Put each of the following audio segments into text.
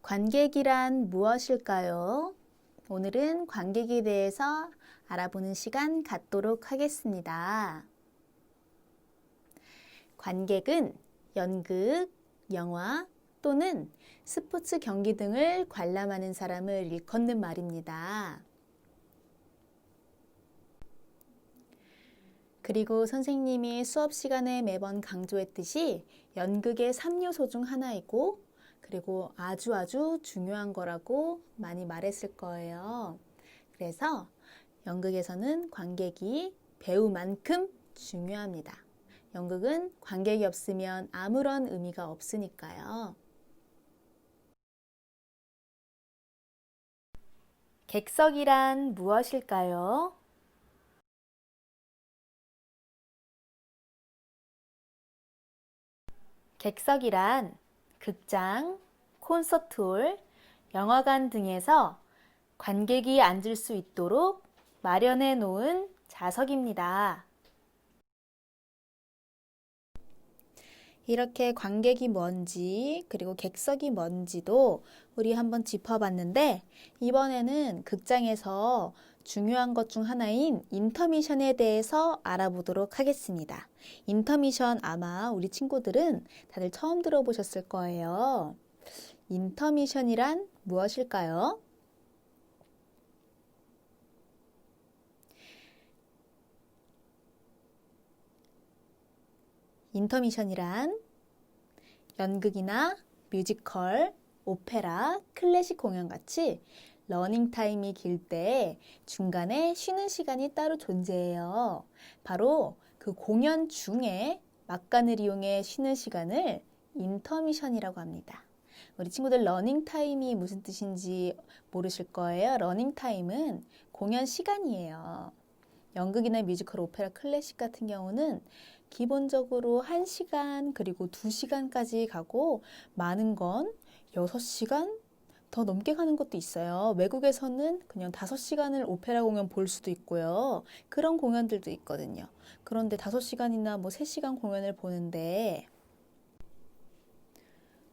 관객이란 무엇일까요? 오늘은 관객에 대해서 알아보는 시간 갖도록 하겠습니다. 관객은 연극, 영화 또는 스포츠 경기 등을 관람하는 사람을 일컫는 말입니다. 그리고 선생님이 수업 시간에 매번 강조했듯이 연극의 3요소 중 하나이고 그리고 아주 중요한 거라고 많이 말했을 거예요. 그래서 연극에서는 관객이 배우만큼 중요합니다. 연극은 관객이 없으면 아무런 의미가 없으니까요. 객석이란 무엇일까요? 객석이란 극장, 콘서트홀, 영화관 등에서 관객이 앉을 수 있도록 마련해 놓은 좌석입니다. 이렇게 관객이 뭔지 그리고 객석이 뭔지도 우리 한번 짚어봤는데 이번에는 극장에서 중요한 것 중 하나인 인터미션에 대해서 알아보도록 하겠습니다. 인터미션 아마 우리 친구들은 다들 처음 들어보셨을 거예요. 인터미션이란 무엇일까요? 인터미션이란 연극이나 뮤지컬, 오페라, 클래식 공연 같이 러닝타임이 길 때 중간에 쉬는 시간이 따로 존재해요. 바로 그 공연 중에 막간을 이용해 쉬는 시간을 인터미션이라고 합니다. 우리 친구들 러닝타임이 무슨 뜻인지 모르실 거예요. 러닝타임은 공연 시간이에요. 연극이나 뮤지컬, 오페라, 클래식 같은 경우는 기본적으로 1시간 그리고 2시간까지 가고 많은 건 6시간 더 넘게 가는 것도 있어요. 외국에서는 그냥 5시간을 오페라 공연 볼 수도 있고요. 그런 공연들도 있거든요. 그런데 5시간이나 뭐 3시간 공연을 보는데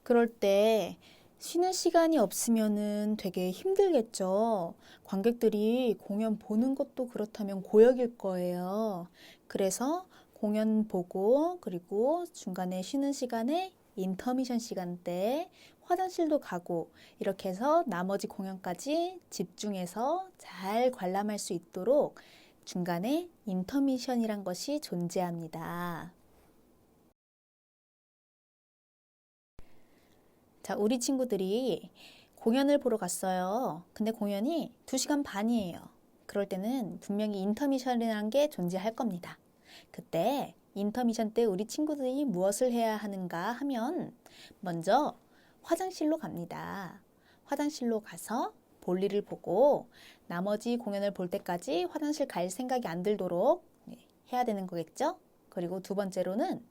그럴 때 쉬는 시간이 없으면은 되게 힘들겠죠. 관객들이 공연 보는 것도 그렇다면 고역일 거예요. 그래서 공연 보고 그리고 중간에 쉬는 시간에 인터미션 시간대 화장실도 가고 이렇게 해서 나머지 공연까지 집중해서 잘 관람할 수 있도록 중간에 인터미션이란 것이 존재합니다. 자, 우리 친구들이 공연을 보러 갔어요. 근데 공연이 2시간 반이에요. 그럴 때는 분명히 인터미션이라는 게 존재할 겁니다. 그때 인터미션 때 우리 친구들이 무엇을 해야 하는가 하면 먼저 화장실로 갑니다. 화장실로 가서 볼일을 보고 나머지 공연을 볼 때까지 화장실 갈 생각이 안 들도록 해야 되는 거겠죠? 그리고 두 번째로는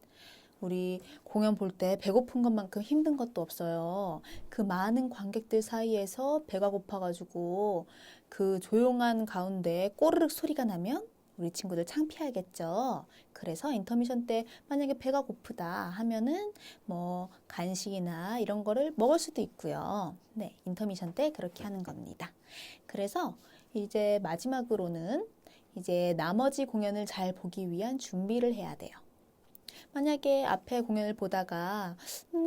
우리 공연 볼 때 배고픈 것만큼 힘든 것도 없어요. 그 많은 관객들 사이에서 배가 고파가지고 그 조용한 가운데 꼬르륵 소리가 나면 우리 친구들 창피하겠죠. 그래서 인터미션 때 만약에 배가 고프다 하면은 뭐 간식이나 이런 거를 먹을 수도 있고요. 네, 인터미션 때 그렇게 하는 겁니다. 그래서 이제 마지막으로는 이제 나머지 공연을 잘 보기 위한 준비를 해야 돼요. 만약에 앞에 공연을 보다가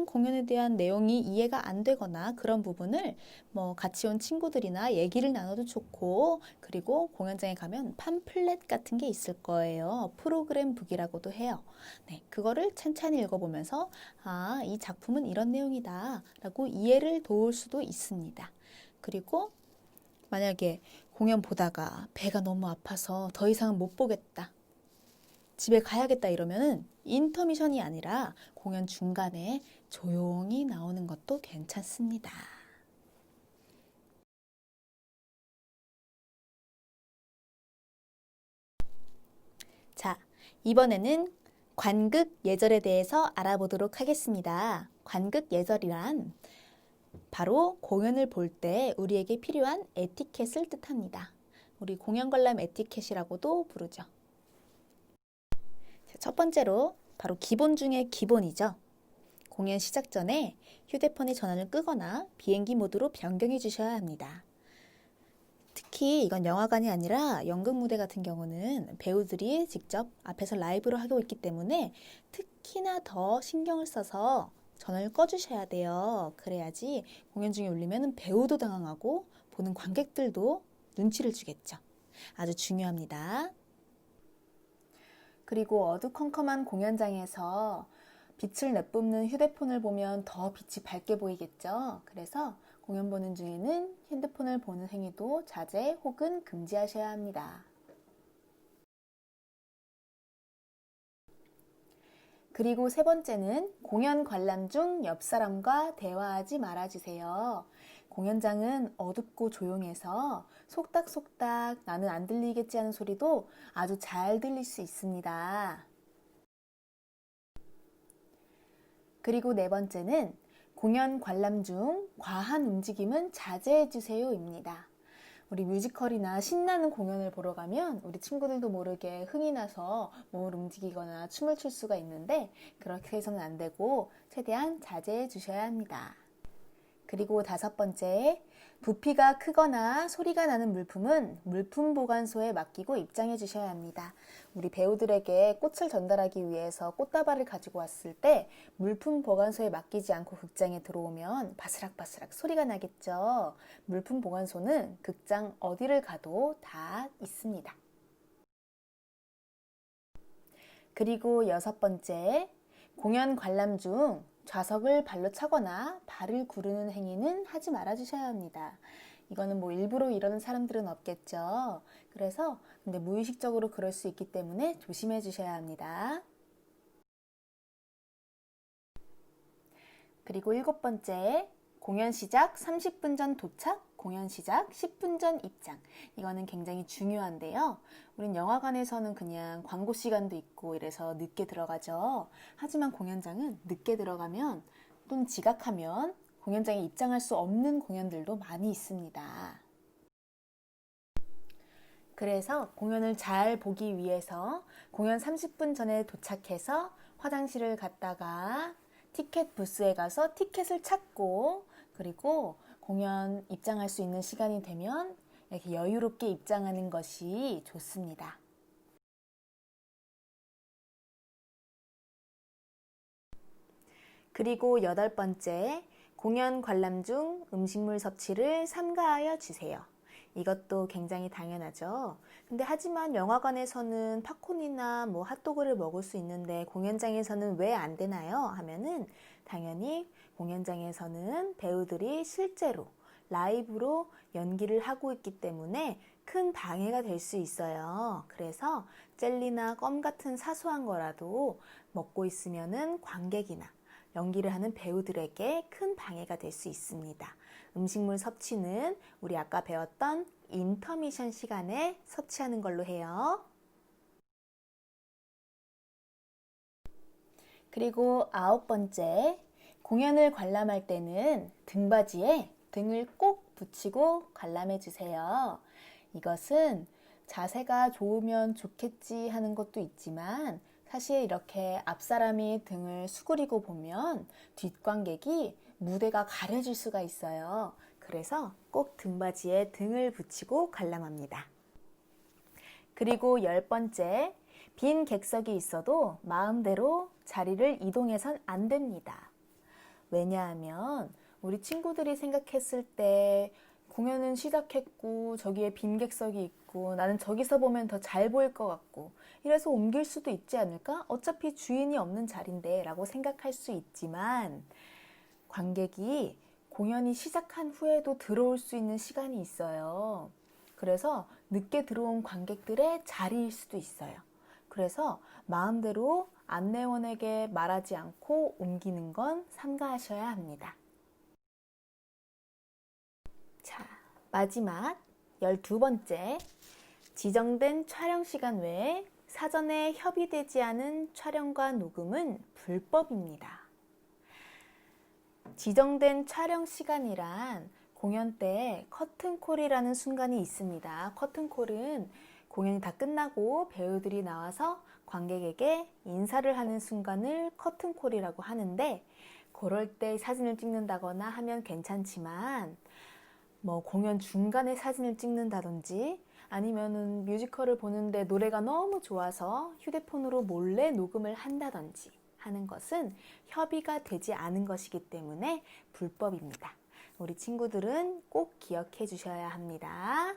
공연에 대한 내용이 이해가 안 되거나 그런 부분을 뭐 같이 온 친구들이나 얘기를 나눠도 좋고 그리고 공연장에 가면 팜플렛 같은 게 있을 거예요. 프로그램 북이라고도 해요. 네, 그거를 찬찬히 읽어보면서 아, 이 작품은 이런 내용이다 라고 이해를 도울 수도 있습니다. 그리고 만약에 공연 보다가 배가 너무 아파서 더 이상은 못 보겠다. 집에 가야겠다 이러면은 인터미션이 아니라 공연 중간에 조용히 나오는 것도 괜찮습니다. 자, 이번에는 관극 예절에 대해서 알아보도록 하겠습니다. 관극 예절이란 바로 공연을 볼 때 우리에게 필요한 에티켓을 뜻합니다. 우리 공연 관람 에티켓이라고도 부르죠. 첫 번째로 바로 기본 중에 기본이죠. 공연 시작 전에 휴대폰의 전원을 끄거나 비행기 모드로 변경해 주셔야 합니다. 특히 이건 영화관이 아니라 연극 무대 같은 경우는 배우들이 직접 앞에서 라이브로 하고 있기 때문에 특히나 더 신경을 써서 전원을 꺼주셔야 돼요. 그래야지 공연 중에 울리면 배우도 당황하고 보는 관객들도 눈치를 주겠죠. 아주 중요합니다. 그리고 어두컴컴한 공연장에서 빛을 내뿜는 휴대폰을 보면 더 빛이 밝게 보이겠죠. 그래서 공연 보는 중에는 핸드폰을 보는 행위도 자제 혹은 금지하셔야 합니다. 그리고 세 번째는 공연 관람 중 옆 사람과 대화하지 말아주세요. 공연장은 어둡고 조용해서 속닥속닥 나는 안 들리겠지 하는 소리도 아주 잘 들릴 수 있습니다. 그리고 네 번째는 공연 관람 중 과한 움직임은 자제해주세요입니다. 우리 뮤지컬이나 신나는 공연을 보러 가면 우리 친구들도 모르게 흥이 나서 몸을 움직이거나 춤을 출 수가 있는데 그렇게 해서는 안 되고 최대한 자제해 주셔야 합니다. 그리고 다섯 번째, 부피가 크거나 소리가 나는 물품은 물품 보관소에 맡기고 입장해 주셔야 합니다. 우리 배우들에게 꽃을 전달하기 위해서 꽃다발을 가지고 왔을 때 물품 보관소에 맡기지 않고 극장에 들어오면 바스락바스락 소리가 나겠죠. 물품 보관소는 극장 어디를 가도 다 있습니다. 그리고 여섯 번째, 공연 관람 중 좌석을 발로 차거나 발을 구르는 행위는 하지 말아 주셔야 합니다. 이거는 뭐 일부러 이러는 사람들은 없겠죠. 그래서 근데 무의식적으로 그럴 수 있기 때문에 조심해 주셔야 합니다. 그리고 일곱 번째, 공연 시작 30분 전 도착, 공연 시작 10분 전 입장. 이거는 굉장히 중요한데요. 우린 영화관에서는 그냥 광고 시간도 있고 이래서 늦게 들어가죠. 하지만 공연장은 늦게 들어가면 또는 지각하면 공연장에 입장할 수 없는 공연들도 많이 있습니다. 그래서 공연을 잘 보기 위해서 공연 30분 전에 도착해서 화장실을 갔다가 티켓 부스에 가서 티켓을 찾고 그리고 공연 입장할 수 있는 시간이 되면 이렇게 여유롭게 입장하는 것이 좋습니다. 그리고 여덟 번째, 공연 관람 중 음식물 섭취를 삼가하여 주세요. 이것도 굉장히 당연하죠. 근데 하지만 영화관에서는 팝콘이나 뭐 핫도그를 먹을 수 있는데 공연장에서는 왜 안 되나요? 하면은 당연히 공연장에서는 배우들이 실제로 라이브로 연기를 하고 있기 때문에 큰 방해가 될 수 있어요. 그래서 젤리나 껌 같은 사소한 거라도 먹고 있으면은 관객이나 연기를 하는 배우들에게 큰 방해가 될 수 있습니다. 음식물 섭취는 우리 아까 배웠던 인터미션 시간에 섭취하는 걸로 해요. 그리고 아홉 번째, 공연을 관람할 때는 등받이에 등을 꼭 붙이고 관람해 주세요. 이것은 자세가 좋으면 좋겠지 하는 것도 있지만 사실 이렇게 앞사람이 등을 수그리고 보면 뒷관객이 무대가 가려질 수가 있어요. 그래서 꼭 등받이에 등을 붙이고 관람합니다. 그리고 열 번째, 빈 객석이 있어도 마음대로 자리를 이동해선 안 됩니다. 왜냐하면 우리 친구들이 생각했을 때 공연은 시작했고 저기에 빈 객석이 있고 나는 저기서 보면 더 잘 보일 것 같고 이래서 옮길 수도 있지 않을까? 어차피 주인이 없는 자리인데 라고 생각할 수 있지만 관객이 공연이 시작한 후에도 들어올 수 있는 시간이 있어요. 그래서 늦게 들어온 관객들의 자리일 수도 있어요. 그래서 마음대로 안내원에게 말하지 않고 옮기는 건 삼가하셔야 합니다. 자, 마지막 12번째, 지정된 촬영 시간 외에 사전에 협의되지 않은 촬영과 녹음은 불법입니다. 지정된 촬영 시간이란 공연 때 커튼콜이라는 순간이 있습니다. 커튼콜은 공연이 다 끝나고 배우들이 나와서 관객에게 인사를 하는 순간을 커튼콜이라고 하는데 그럴 때 사진을 찍는다거나 하면 괜찮지만 공연 중간에 사진을 찍는다든지 아니면은 뮤지컬을 보는데 노래가 너무 좋아서 휴대폰으로 몰래 녹음을 한다든지 하는 것은 협의가 되지 않은 것이기 때문에 불법입니다. 우리 친구들은 꼭 기억해 주셔야 합니다.